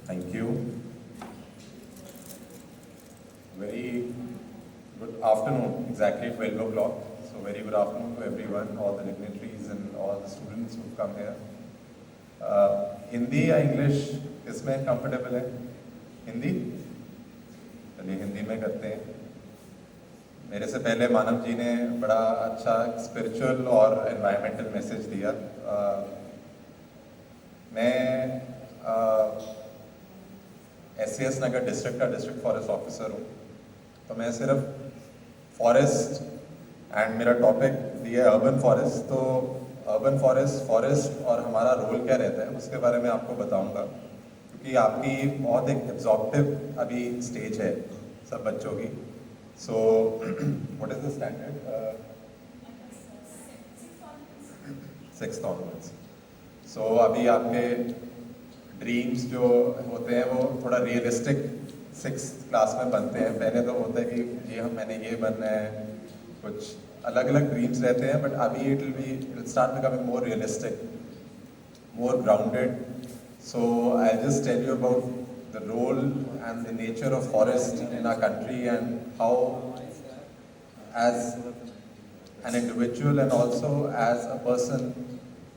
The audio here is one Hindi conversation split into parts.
Thank you. Very good afternoon, exactly 12 o'clock. So very good afternoon to everyone, all the dignitaries and all the students who've come here. Hindi या इंग्लिश इसमें कंफर्टेबल है? हिंदी? चलिए हिंदी में करते हैं। मेरे से पहले मानव जी ने बड़ा अच्छा स्पिरिचुअल और एनवायरमेंटल मैसेज दिया। मैं SCS नगर डिस्ट्रिक्ट का डिस्ट्रिक्ट फॉरेस्ट ऑफिसर हूँ, तो मैं सिर्फ फॉरेस्ट एंड मेरा टॉपिक दिया है अर्बन फॉरेस्ट। तो अर्बन फॉरेस्ट और हमारा रोल क्या रहता है उसके बारे में आपको बताऊंगा, क्योंकि आपकी बहुत एक एब्जॉर्प्टिव अभी स्टेज है सब बच्चों की। So what is the standard? 6th onwards. So अभी आपके ड्रीम्स जो होते हैं वो थोड़ा रियलिस्टिक 6th क्लास में बनते हैं। पहले तो होता है कि मैंने ये बनना है, कुछ अलग अलग ड्रीम्स रहते हैं, बट अभी it will start becoming more realistic, more grounded. So I just tell you about the role and the nature of forest in our country and how as an individual and also as a person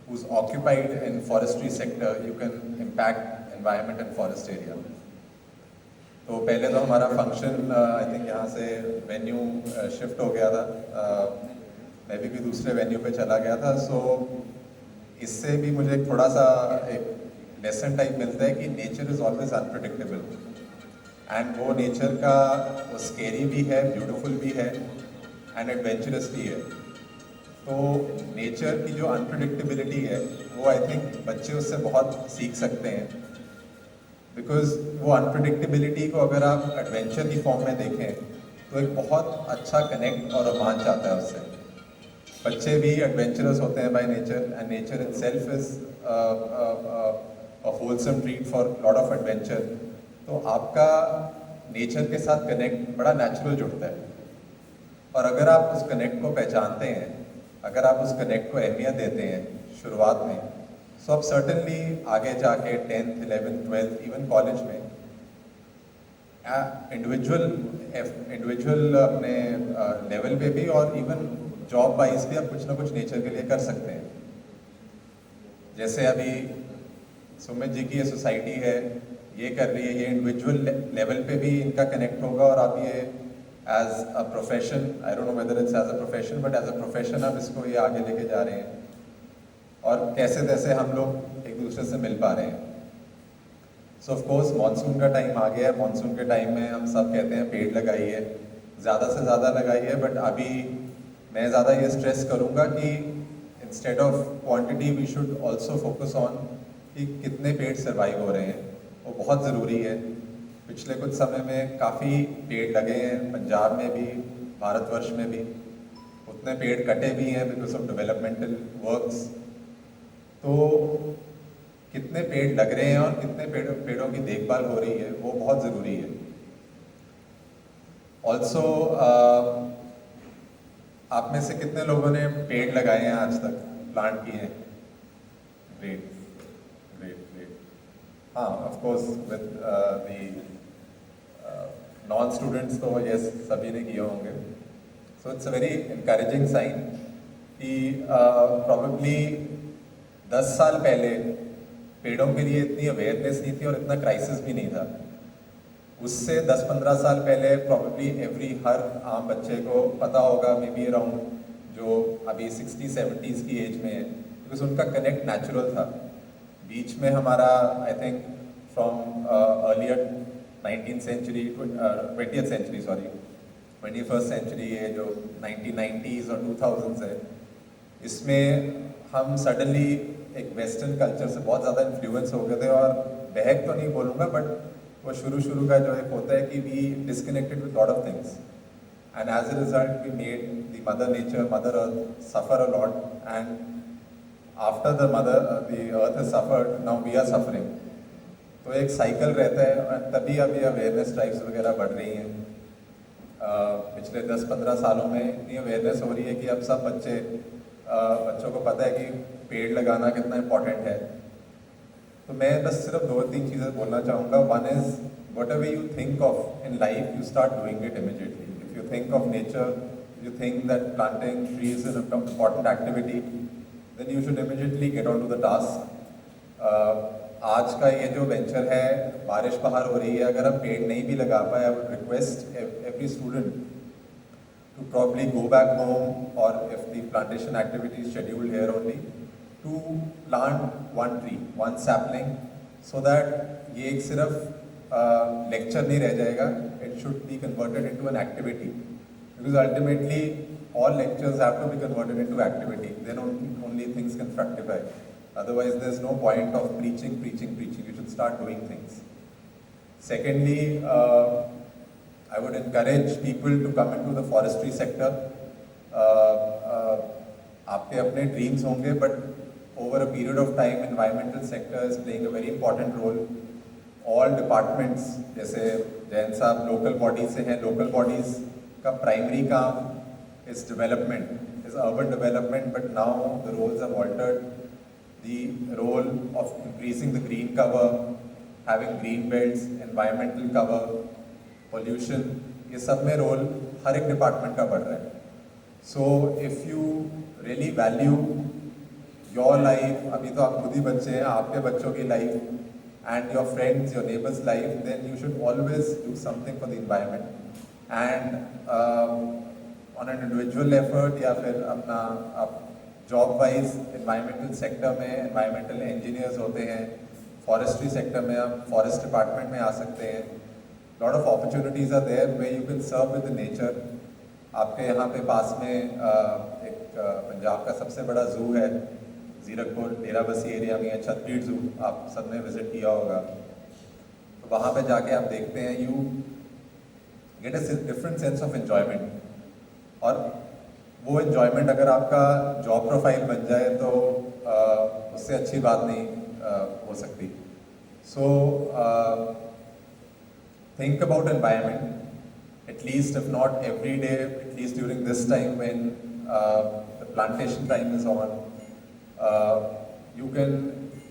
who's occupied in forestry sector you can impact environment and forest area. तो पहले तो हमारा फंक्शन आई थिंक यहाँ से वेन्यू शिफ्ट हो गया था, मैं भी दूसरे वेन्यू पे चला गया था। सो इससे भी मुझे थोड़ा सा एक लेसन टाइप मिलता है कि nature is always unpredictable, and वो नेचर का वो स्केरी भी है, ब्यूटीफुल भी है एंड एडवेंचरस भी है। तो नेचर की जो अनप्रडिक्टेबिलिटी है वो आई थिंक बच्चे उससे बहुत सीख सकते हैं, बिकॉज वो अनप्रडिक्टेबिलिटी को अगर आप एडवेंचर की फॉर्म में देखें तो एक बहुत अच्छा कनेक्ट और रोमांच आता है उससे। बच्चे भी एडवेंचरस होते हैं by nature, and nature itself is a wholesome treat for lot of adventure। तो आपका नेचर के साथ कनेक्ट बड़ा नेचुरल जुड़ता है, और अगर आप उस कनेक्ट को पहचानते हैं, अगर आप उस कनेक्ट को अहमियत देते हैं शुरुआत में, सो आप सर्टनली आगे जाके 10th 11th 12th even college में इंडिविजुअल अपने लेवल पे भी और इवन जॉब वाइज भी आप कुछ ना कुछ नेचर के लिए कर सकते हैं। जैसे अभी सुमित जी की ये सोसाइटी है, ये कर रही है, ये इंडिविजुअल लेवल पे भी इनका कनेक्ट होगा, और आप ये as a profession, I don't know whether it's as a profession, but as a profession आप इसको ये आगे लेके जा रहे हैं, और कैसे कैसे हम लोग एक दूसरे से मिल पा रहे हैं। सो ऑफ कोर्स मानसून का टाइम आ गया है। मानसून के टाइम में हम सब कहते हैं पेड़ लगाइए, ज़्यादा से ज़्यादा लगाइए, बट अभी मैं ज़्यादा ये स्ट्रेस करूँगा कि instead of quantity we should also focus on कि कितने पेड़ सर्वाइव हो रहे हैं, वो बहुत ज़रूरी है। पिछले कुछ समय में काफ़ी पेड़ लगे हैं, पंजाब में भी, भारतवर्ष में भी, उतने पेड़ कटे भी हैं बिकॉज ऑफ डेवलपमेंटल वर्क्स। तो कितने पेड़ लग रहे हैं और कितने पेड़ों की देखभाल हो रही है वो बहुत ज़रूरी है। ऑल्सो आप में से कितने लोगों ने पेड़ लगाए हैं आज तक, प्लांट किए हैं? Great great great. हाँ, of course with the non students तो यस सभी ने किए होंगे। So it's a very encouraging sign कि प्रॉबेबली 10 साल पहले पेड़ों के लिए इतनी अवेयरनेस नहीं थी और इतना क्राइसिस भी नहीं था। उससे 10-15 साल पहले प्रॉबेबली हर आम बच्चे को पता होगा, मे बी अराउंड जो अभी 60-70s की एज में है, बिकॉज उनका कनेक्ट नेचुरल था। बीच में हमारा I think from earlier 19th century 20th century sorry 21st century, ये जो 1990s और 2000s है, इसमें हम सडनली एक वेस्टर्न कल्चर से बहुत ज़्यादा इन्फ्लुएंस हो गए थे, और बहक तो नहीं बोलूँगा, बट वो शुरू का जो एक होता है कि we disconnected with lot of things, and as a result we made the mother nature, mother earth suffer a lot, and after the earth is suffered, now we are suffering. तो एक साइकिल रहता है, और तभी अभी अवेयरनेस ड्राइव्स वगैरह बढ़ रही हैं। पिछले 10-15 सालों में इतनी अवेयरनेस हो रही है कि अब सब बच्चों को पता है कि पेड़ लगाना कितना इम्पोर्टेंट है। तो मैं बस सिर्फ 2-3 चीज़ें बोलना चाहूँगा. One is whatever you think of in life, you start doing it immediately. If you think of nature, you think that planting trees is an important activity, then you should immediately get onto the task. आज का ये जो वेंचर है, बारिश बाहर हो रही है, अगर हम पेड़ नहीं भी लगा पाए, I would request every student to probably go back home, or if the plantation activity is scheduled here only, to plant one tree, one sapling, so that ये एक सिर्फ lecture नहीं रह जाएगा, it should be converted into an activity, because ultimately all lectures have to be converted into activity, then only things can fructify. Otherwise there's no point of preaching. You should start doing things. Secondly, I would encourage people to come into the forestry sector. आपके अपने dreams होंगे, but over a period of time, environmental sector is playing a very important role. All departments, जैसे जैन साहब local bodies से हैं, local bodies का primary काम is development, is urban development, but now the roles have altered. The role of increasing the green cover, having green belts, environmental cover, pollution, ये सब में रोल हर एक डिपार्टमेंट का बढ़ रहा है. So if you really value your life, अभी तो आप खुद ही बच्चे हैं, आपके बच्चों की life and your friends, your neighbors' life, then you should always do something for the environment. And on an individual effort या फिर अपना आप जॉब वाइज एनवायरमेंटल सेक्टर में एनवायरमेंटल इंजीनियर्स होते हैं, फॉरेस्ट्री सेक्टर में आप फॉरेस्ट डिपार्टमेंट में आ सकते हैं. Lot of opportunities are there where you can serve with the nature. आपके यहाँ पे पास में एक पंजाब का सबसे बड़ा ज़ू है, जीरकपुर डेराबस्सी एरिया में, छतबीड़ ज़ू, आप सब ने विजिट किया होगा. तो वहाँ पे जाके आप देखते हैं, you get a different sense of enjoyment. और वो एन्जॉयमेंट अगर आपका जॉब प्रोफाइल बन जाए तो उससे अच्छी बात नहीं हो सकती. So think about environment at least, if not every day, at least during this time when the plantation time is on, you can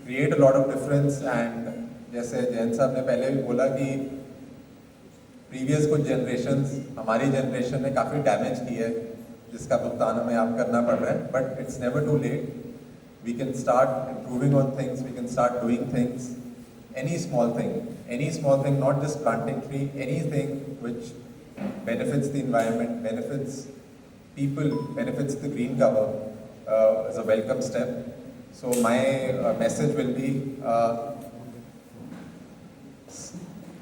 create a lot of difference. And जैसे जैन साहब ने पहले भी बोला कि प्रीवियस कुछ जनरेशंस, हमारी जनरेशन ने काफ़ी डैमेज की है, जिसका भुगतान हमें आप करना पड़ रहा है. But it's never too late. We can start improving on things, we can start doing things. Any small thing, not just planting tree, anything which benefits the environment, benefits people, benefits the green cover, is a welcome step. So my message will be,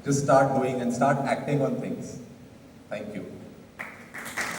just start doing and start acting on things. Thank you.